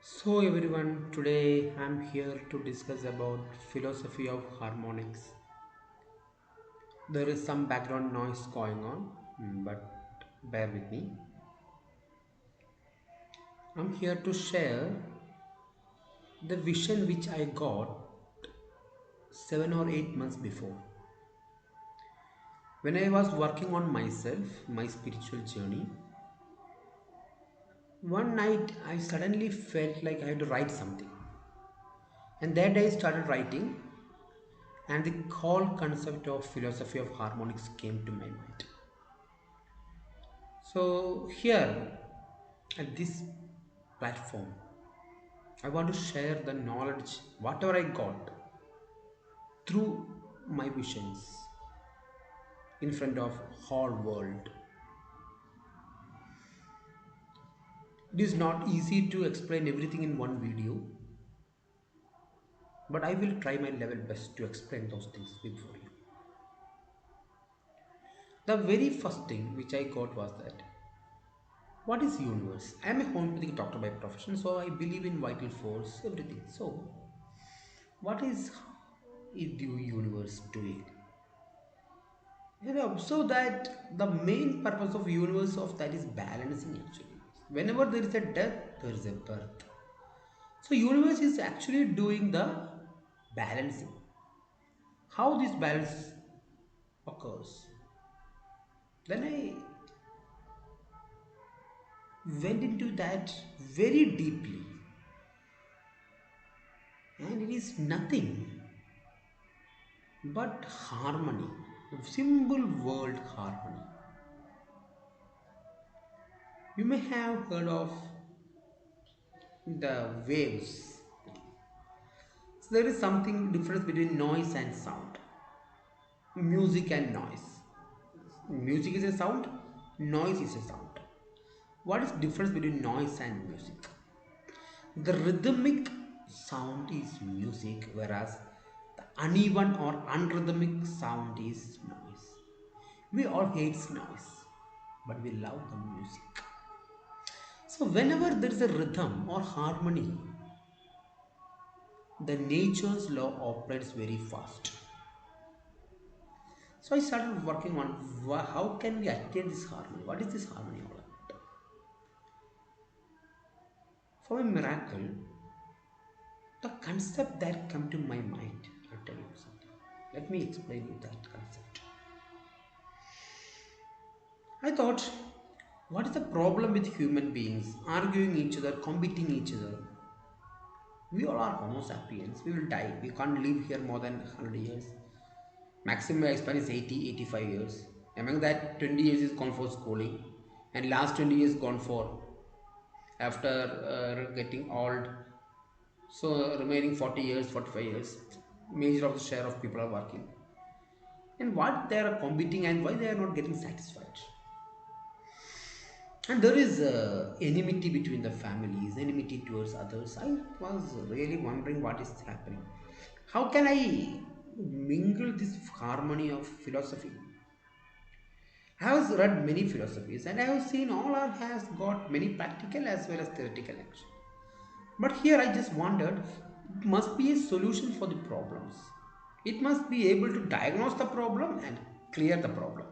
So everyone, today I'm here to discuss about philosophy of harmonics. There is some background noise going on, but bear with me. I'm here to share the vision which I got 7 or 8 months before. When I was working on myself, my spiritual journey, one night I suddenly felt like I had to write something. And that day I started writing, and the whole concept of philosophy of harmonics came to my mind. So, here at this platform, I want to share the knowledge, whatever I got through my visions in front of whole world. It is not easy to explain everything in one video, but I will try my level best to explain those things before you. The very first thing which I got was that what is universe? I am a homeopathic doctor by profession, so I believe in vital force, everything. So, what is the universe doing? Observe that the main purpose of universe of that is balancing actually. Whenever there is a death, there is a birth. So universe is actually doing the balancing. How this balance occurs? Then I went into that very deeply, and it is nothing but harmony. The simple word harmony. You may have heard of the waves. So there is something difference between noise and sound, music and noise. Music is a sound, noise is a sound. What is difference between noise and music? The rhythmic sound is music, whereas the uneven or unrhythmic sound is noise. We all hate noise, but we love the music. So whenever there is a rhythm or harmony, the nature's law operates very fast. So I started working on how can we attain this harmony? What is this harmony all about? For a miracle, the concept that come to my mind, I'll tell you something. Let me explain you that concept. I thought, what is the problem with human beings arguing each other, competing each other? We all are Homo sapiens. We will die. We can't live here more than 100 years. Maximum lifespan is 80, 85 years. Among that, 20 years is gone for schooling, and last 20 years gone for after getting old. So remaining 40 years, 45 years, major of the share of people are working. And what they are competing and why they are not getting satisfied. And there is enmity between the families, enmity towards others. I was really wondering what is happening. How can I mingle this harmony of philosophy? I have read many philosophies and I have seen all are has got many practical as well as theoretical action. But here I just wondered, it must be a solution for the problems. It must be able to diagnose the problem and clear the problem.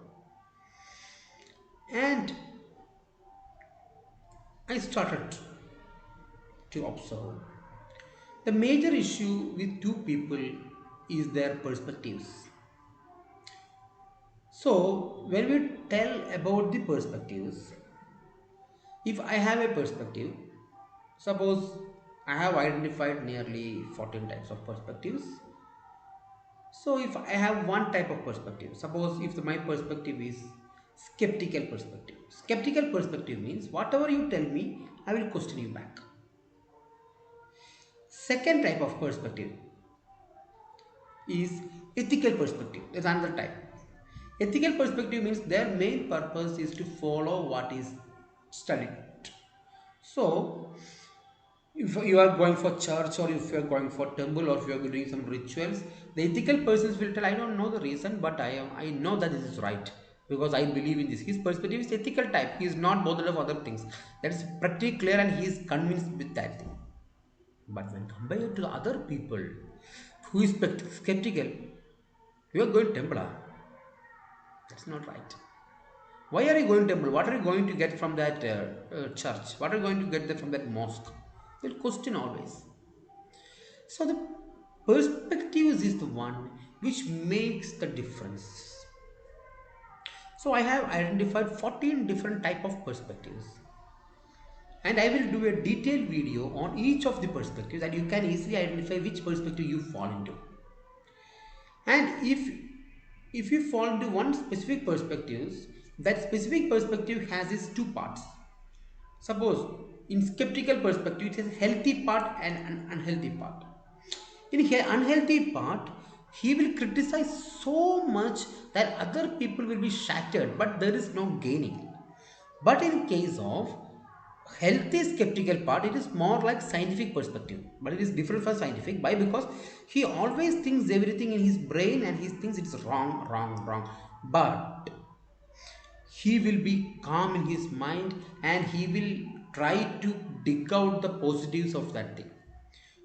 And I started to observe. The major issue with two people is their perspectives. So, when we tell about the perspectives, if I have a perspective, suppose I have identified nearly 14 types of perspectives. So, if I have one type of perspective, suppose if my perspective is skeptical perspective. Skeptical perspective means whatever you tell me, I will question you back. Second type of perspective is ethical perspective. There's another type. Ethical perspective means their main purpose is to follow what is studied. So, if you are going for church or if you are going for temple or if you are doing some rituals, the ethical persons will tell, I don't know the reason, but I know that this is right because I believe in this. His perspective is ethical type. He is not bothered of other things. That is pretty clear and he is convinced with that thing. But when compared to the other people who is skeptical, you are going temple. That's not right. Why are you going temple? What are you going to get from that church? What are you going to get from that mosque? They'll question always. So the perspectives is the one which makes the difference. So I have identified 14 different type of perspectives, and I will do a detailed video on each of the perspectives, and you can easily identify which perspective you fall into. And if you fall into one specific perspectives, that specific perspective has its two parts. Suppose in skeptical perspective it has a healthy part and an unhealthy part. In his unhealthy part, he will criticize so much that other people will be shattered, but there is no gaining. But in case of healthy skeptical part, it is more like scientific perspective, but it is different from scientific. Why? Because he always thinks everything in his brain and he thinks it's wrong, wrong, wrong. But he will be calm in his mind and he will try to dig out the positives of that thing.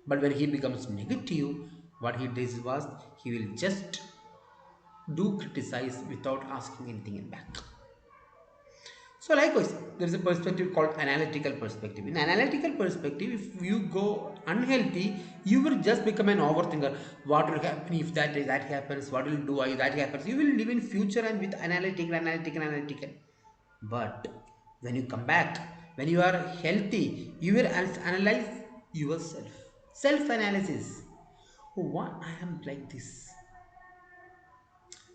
But when he becomes negative, what he does was he will just do criticize without asking anything in back. So likewise, there is a perspective called analytical perspective. In analytical perspective, if you go unhealthy, you will just become an overthinker. What will happen if that happens? What will do I that happens? You will live in future and with analytical. But when you come back, when you are healthy, you will analyze yourself. Self-analysis. Oh, why I am like this?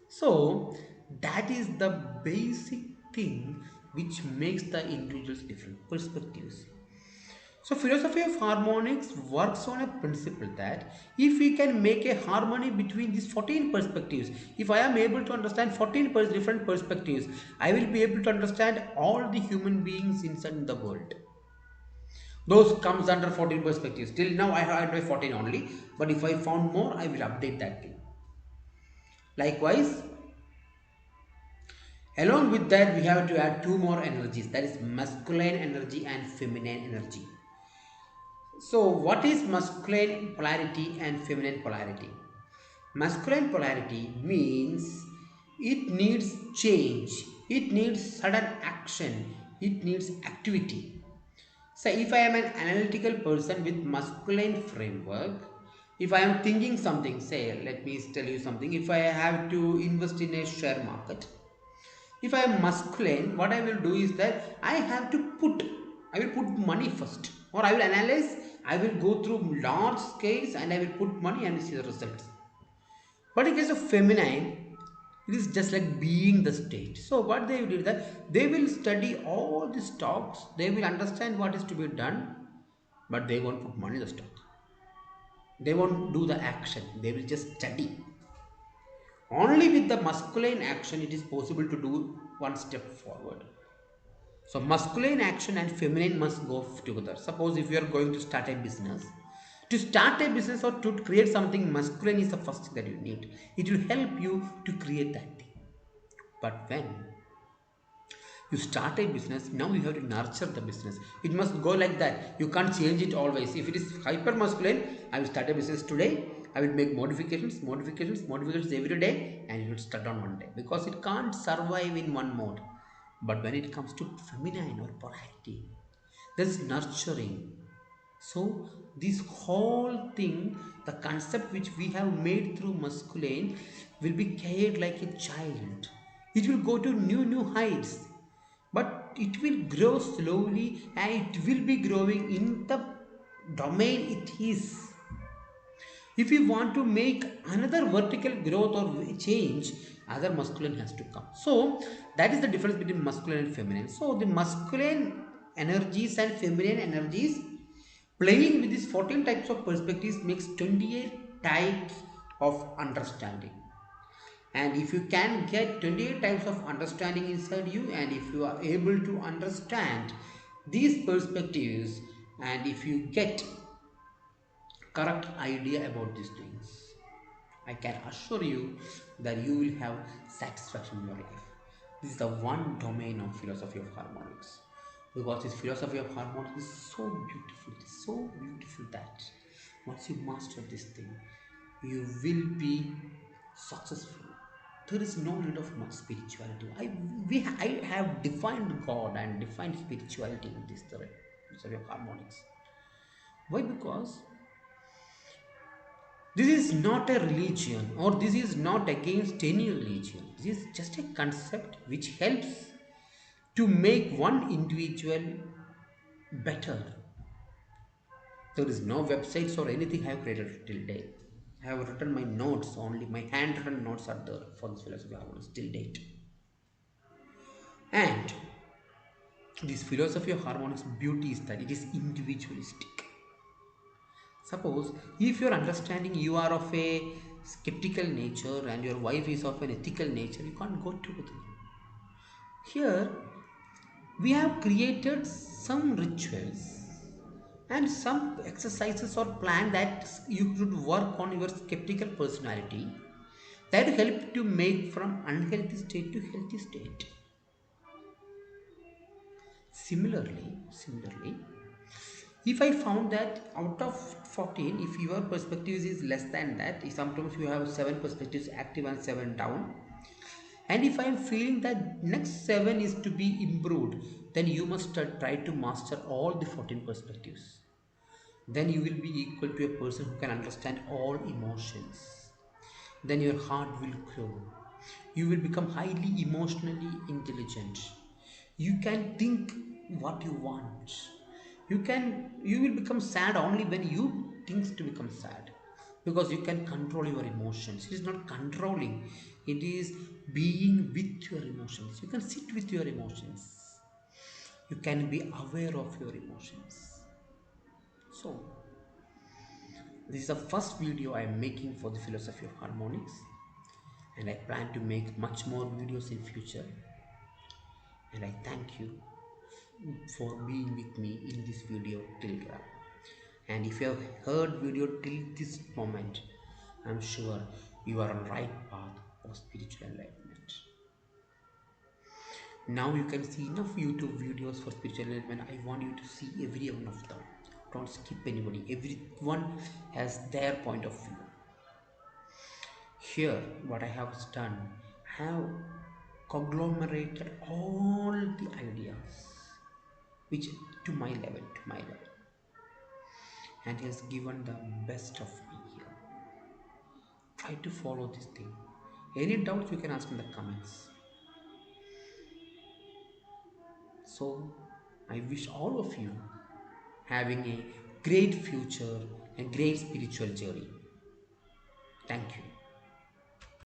So that is the basic thing which makes the individuals different perspectives. So philosophy of harmonics works on a principle that if we can make a harmony between these 14 perspectives, if I am able to understand 14 different perspectives, I will be able to understand all the human beings inside the world. Those comes under 14 perspectives. Till now I have 14 only, but if I found more, I will update that thing. Likewise, along with that, we have to add two more energies, that is masculine energy and feminine energy. So, what is masculine polarity and feminine polarity? Masculine polarity means it needs change, it needs sudden action, it needs activity. So, if I am an analytical person with masculine framework, if I am thinking something, say, let me tell you something, if I have to invest in a share market, if I am masculine, what I will do is that I will put money first, or I will analyze, I will go through large scales and I will put money and see the results. But in case of feminine, it is just like being the state. So what they will do is that they will study all the stocks, they will understand what is to be done, but they won't put money in the stock. They won't do the action, they will just study. Only with the masculine action it is possible to do one step forward. So masculine action and feminine must go together. Suppose if you are going to start a business, to start a business or to create something, masculine is the first thing that you need. It will help you to create that thing. But when you start a business, now you have to nurture the business. It must go like that. You can't change it always. If it is hyper masculine, I will start a business today, I will make modifications every day, and it will start on one day, because it can't survive in one mode. But when it comes to feminine or polarity, there's nurturing. So this whole thing, the concept which we have made through masculine, will be carried like a child. It will go to new heights, but it will grow slowly and it will be growing in the domain it is. If we want to make another vertical growth or change, other masculine has to come. So that is the difference between masculine and feminine. So the masculine energies and feminine energies playing with these 14 types of perspectives makes 28 types of understanding. And if you can get 28 types of understanding inside you, and if you are able to understand these perspectives, and if you get correct idea about these things, I can assure you that you will have satisfaction in your life. This is the one domain of philosophy of harmonics, because this philosophy of harmonics is so beautiful. It is so beautiful that Once you master this thing, you will be successful. There is no need of much spirituality. I have defined God and defined spirituality in this theory, Philosophy of Harmonics. Why? Because this is not a religion, or this is not against any religion. This is just a concept which helps to make one individual better. There is no websites or anything I have created till date. I have written my notes only, my handwritten notes are there for this philosophy of harmonics till date. And this philosophy of harmonics beauty is that it is individualistic. Suppose if your understanding you are of a skeptical nature and your wife is of an ethical nature, you can't go together. Here we have created some rituals and some exercises or plan that you should work on your skeptical personality that help to make from unhealthy state to healthy state. Similarly, if I found that out of 14, if your perspectives is less than that, if sometimes you have 7 perspectives active and 7 down, and if I am feeling that next 7 is to be improved, then you must try to master all the 14 perspectives. Then you will be equal to a person who can understand all emotions. Then your heart will grow. You will become highly emotionally intelligent. You can think what you want. You will become sad only when you think to become sad, because you can control your emotions. It is not controlling, it is being with your emotions. You can sit with your emotions. You can be aware of your emotions. So this is the first video I am making for the philosophy of harmonics, and I plan to make much more videos in future. And I thank you for being with me in this video till now. And if you have heard video till this moment, I'm sure you are on right path of spiritual enlightenment. Now you can see enough YouTube videos for spiritual enlightenment. I want you to see every one of them. Don't skip anybody. Everyone has their point of view. Here, what I have done, I have conglomerated all the ideas which to my level, and has given the best of me here. Try to follow this thing. Any doubts you can ask in the comments. So I wish all of you having a great future and great spiritual journey.